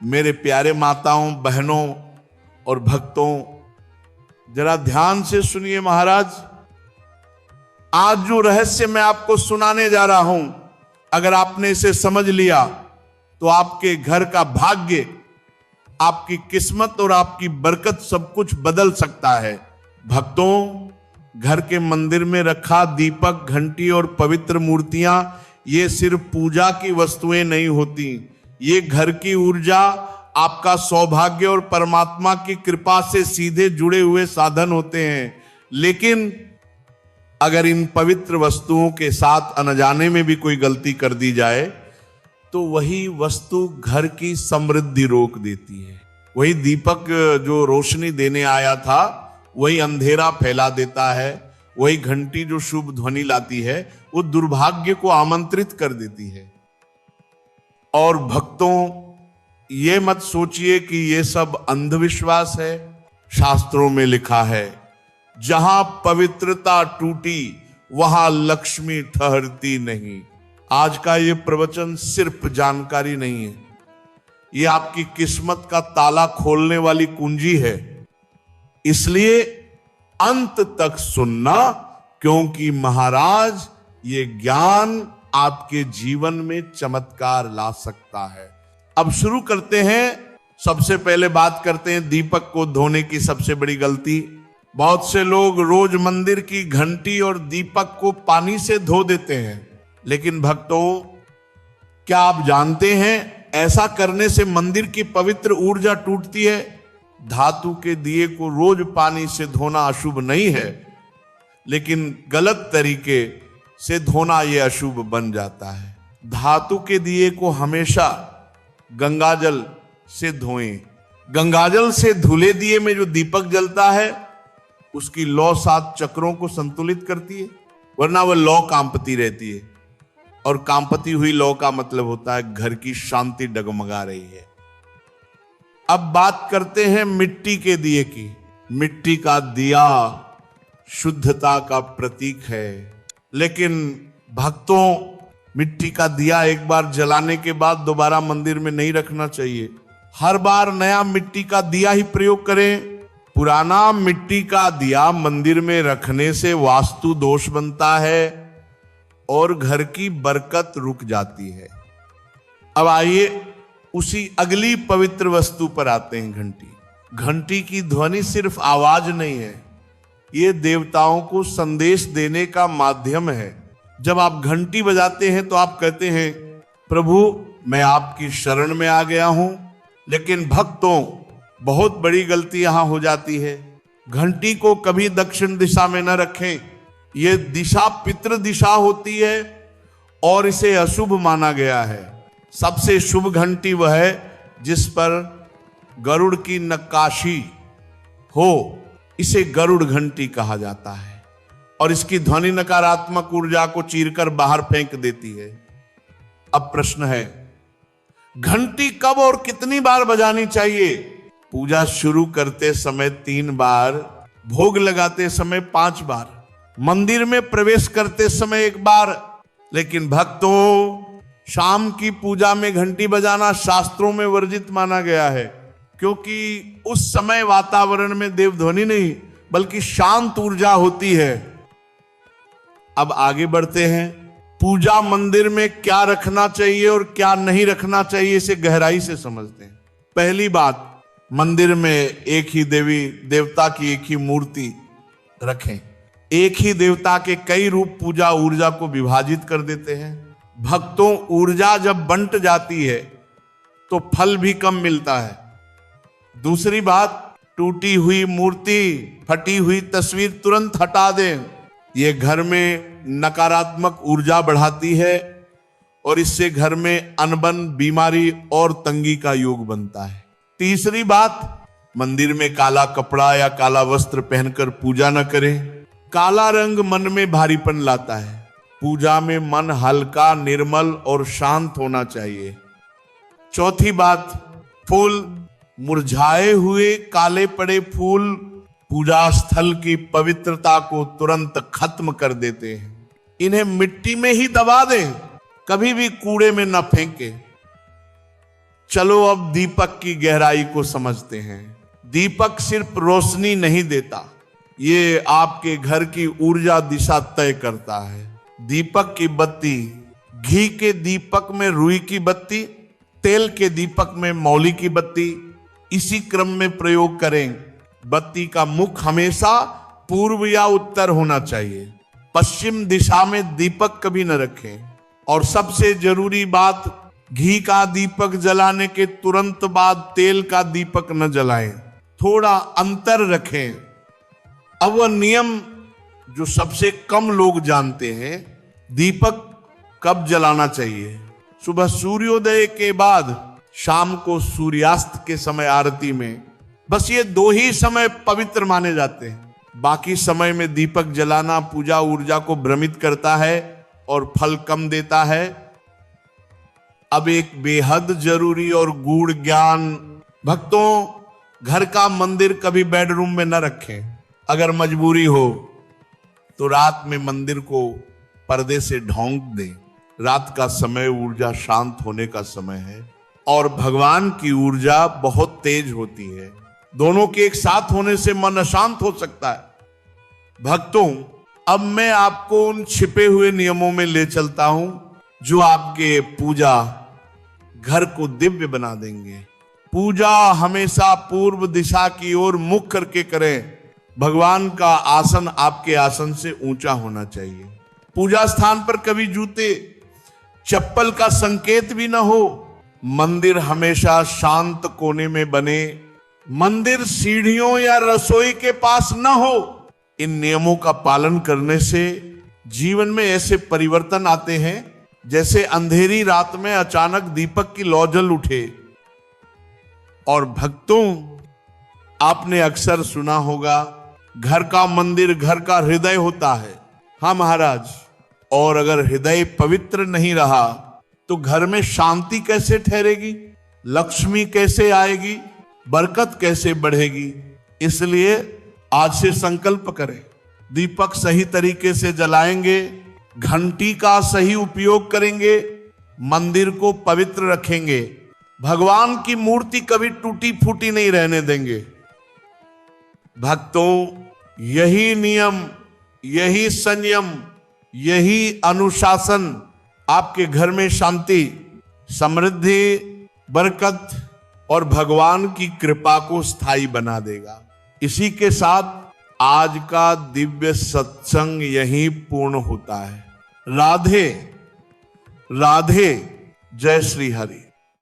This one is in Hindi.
मेरे प्यारे माताओं, बहनों और भक्तों, जरा ध्यान से सुनिए महाराज। आज जो रहस्य मैं आपको सुनाने जा रहा हूं, अगर आपने इसे समझ लिया तो आपके घर का भाग्य, आपकी किस्मत और आपकी बरकत सब कुछ बदल सकता है। भक्तों, घर के मंदिर में रखा दीपक, घंटी और पवित्र मूर्तियां ये सिर्फ पूजा की वस्तुएं नहीं होती। ये घर की ऊर्जा, आपका सौभाग्य और परमात्मा की कृपा से सीधे जुड़े हुए साधन होते हैं। लेकिन अगर इन पवित्र वस्तुओं के साथ अनजाने में भी कोई गलती कर दी जाए तो वही वस्तु घर की समृद्धि रोक देती है। वही दीपक जो रोशनी देने आया था वही अंधेरा फैला देता है। वही घंटी जो शुभ ध्वनि लाती है वो दुर्भाग्य को आमंत्रित कर देती है। और भक्तों, ये मत सोचिए कि ये सब अंधविश्वास है। शास्त्रों में लिखा है, जहां पवित्रता टूटी वहां लक्ष्मी ठहरती नहीं। आज का ये प्रवचन सिर्फ जानकारी नहीं है, ये आपकी किस्मत का ताला खोलने वाली कुंजी है। इसलिए अंत तक सुनना, क्योंकि महाराज ये ज्ञान आपके जीवन में चमत्कार ला सकता है। अब शुरू करते हैं। सबसे पहले बात करते हैं दीपक को धोने की सबसे बड़ी गलती। बहुत से लोग रोज मंदिर की घंटी और दीपक को पानी से धो देते हैं, लेकिन भक्तों, क्या आप जानते हैं ऐसा करने से मंदिर की पवित्र ऊर्जा टूटती है? धातु के दिए को रोज पानी से धोना अशुभ नहीं है, लेकिन गलत तरीके से धोना यह अशुभ बन जाता है। धातु के दिए को हमेशा गंगाजल से धोएं। गंगाजल से धुले दिए में जो दीपक जलता है उसकी लौ 7 चक्रों को संतुलित करती है, वरना वह लौ कांपती रहती है। और कांपती हुई लौ का मतलब होता है घर की शांति डगमगा रही है। अब बात करते हैं मिट्टी के दिए की। मिट्टी का दिया शुद्धता का प्रतीक है, लेकिन भक्तों, मिट्टी का दिया एक बार जलाने के बाद दोबारा मंदिर में नहीं रखना चाहिए। हर बार नया मिट्टी का दिया ही प्रयोग करें। पुराना मिट्टी का दिया मंदिर में रखने से वास्तु दोष बनता है और घर की बरकत रुक जाती है। अब आइए उसी अगली पवित्र वस्तु पर आते हैं, घंटी। घंटी की ध्वनि सिर्फ आवाज नहीं है, ये देवताओं को संदेश देने का माध्यम है। जब आप घंटी बजाते हैं तो आप कहते हैं, प्रभु मैं आपकी शरण में आ गया हूं। लेकिन भक्तों, बहुत बड़ी गलती यहां हो जाती है। घंटी को कभी दक्षिण दिशा में न रखें। यह दिशा पितृ दिशा होती है और इसे अशुभ माना गया है। सबसे शुभ घंटी वह है जिस पर गरुड़ की नक्काशी हो, इसे गरुड़ घंटी कहा जाता है। और इसकी ध्वनि नकारात्मक ऊर्जा को चीरकर बाहर फेंक देती है। अब प्रश्न है, घंटी कब और कितनी बार बजानी चाहिए? पूजा शुरू करते समय 3 बार, भोग लगाते समय 5 बार, मंदिर में प्रवेश करते समय 1 बार। लेकिन भक्तों, शाम की पूजा में घंटी बजाना शास्त्रों में वर्जित माना गया है, क्योंकि उस समय वातावरण में देवध्वनि नहीं बल्कि शांत ऊर्जा होती है। अब आगे बढ़ते हैं। पूजा मंदिर में क्या रखना चाहिए और क्या नहीं रखना चाहिए, इसे गहराई से समझते हैं। पहली बात, मंदिर में एक ही देवी देवता की एक ही मूर्ति रखें। एक ही देवता के कई रूप पूजा ऊर्जा को विभाजित कर देते हैं। भक्तों, ऊर्जा जब बंट जाती है तो फल भी कम मिलता है। दूसरी बात, टूटी हुई मूर्ति, फटी हुई तस्वीर तुरंत हटा दें। ये घर में नकारात्मक ऊर्जा बढ़ाती है और इससे घर में अनबन, बीमारी और तंगी का योग बनता है। तीसरी बात, मंदिर में काला कपड़ा या काला वस्त्र पहनकर पूजा न करें। काला रंग मन में भारीपन लाता है। पूजा में मन हल्का, निर्मल और शांत होना चाहिए। चौथी बात, फूल, मुरझाए हुए काले पड़े फूल पूजा स्थल की पवित्रता को तुरंत खत्म कर देते हैं। इन्हें मिट्टी में ही दबा दें, कभी भी कूड़े में न फेंकें। चलो अब दीपक की गहराई को समझते हैं। दीपक सिर्फ रोशनी नहीं देता, ये आपके घर की ऊर्जा दिशा तय करता है। दीपक की बत्ती, घी के दीपक में रुई की बत्ती, तेल के दीपक में मौली की बत्ती, इसी क्रम में प्रयोग करें। बत्ती का मुख हमेशा पूर्व या उत्तर होना चाहिए। पश्चिम दिशा में दीपक कभी न रखें। और सबसे जरूरी बात, घी का दीपक जलाने के तुरंत बाद तेल का दीपक न जलाएं, थोड़ा अंतर रखें। अब वह नियम जो सबसे कम लोग जानते हैं, दीपक कब जलाना चाहिए? सुबह सूर्योदय के बाद, शाम को सूर्यास्त के समय आरती में। बस ये 2 ही समय पवित्र माने जाते हैं। बाकी समय में दीपक जलाना पूजा ऊर्जा को भ्रमित करता है और फल कम देता है। अब एक बेहद जरूरी और गूढ़ ज्ञान, भक्तों, घर का मंदिर कभी बेडरूम में न रखें। अगर मजबूरी हो तो रात में मंदिर को पर्दे से ढौंक दें। रात का समय ऊर्जा शांत होने का समय है और भगवान की ऊर्जा बहुत तेज होती है। दोनों के एक साथ होने से मन अशांत हो सकता है। भक्तों, अब मैं आपको उन छिपे हुए नियमों में ले चलता हूं जो आपके पूजा घर को दिव्य बना देंगे। पूजा हमेशा पूर्व दिशा की ओर मुख करके करें। भगवान का आसन आपके आसन से ऊंचा होना चाहिए। पूजा स्थान पर कभी जूते चप्पल का संकेत भी न हो। मंदिर हमेशा शांत कोने में बने। मंदिर सीढ़ियों या रसोई के पास न हो। इन नियमों का पालन करने से जीवन में ऐसे परिवर्तन आते हैं जैसे अंधेरी रात में अचानक दीपक की लौ जल उठे। और भक्तों, आपने अक्सर सुना होगा, घर का मंदिर घर का हृदय होता है। हाँ महाराज, और अगर हृदय पवित्र नहीं रहा तो घर में शांति कैसे ठहरेगी, लक्ष्मी कैसे आएगी, बरकत कैसे बढ़ेगी? इसलिए आज से संकल्प करें, दीपक सही तरीके से जलाएंगे, घंटी का सही उपयोग करेंगे, मंदिर को पवित्र रखेंगे, भगवान की मूर्ति कभी टूटी फूटी नहीं रहने देंगे। भक्तों, यही नियम, यही संयम, यही अनुशासन आपके घर में शांति, समृद्धि, बरकत और भगवान की कृपा को स्थायी बना देगा। इसी के साथ आज का दिव्य सत्संग यहीं पूर्ण होता है। राधे राधे, जय श्री हरि।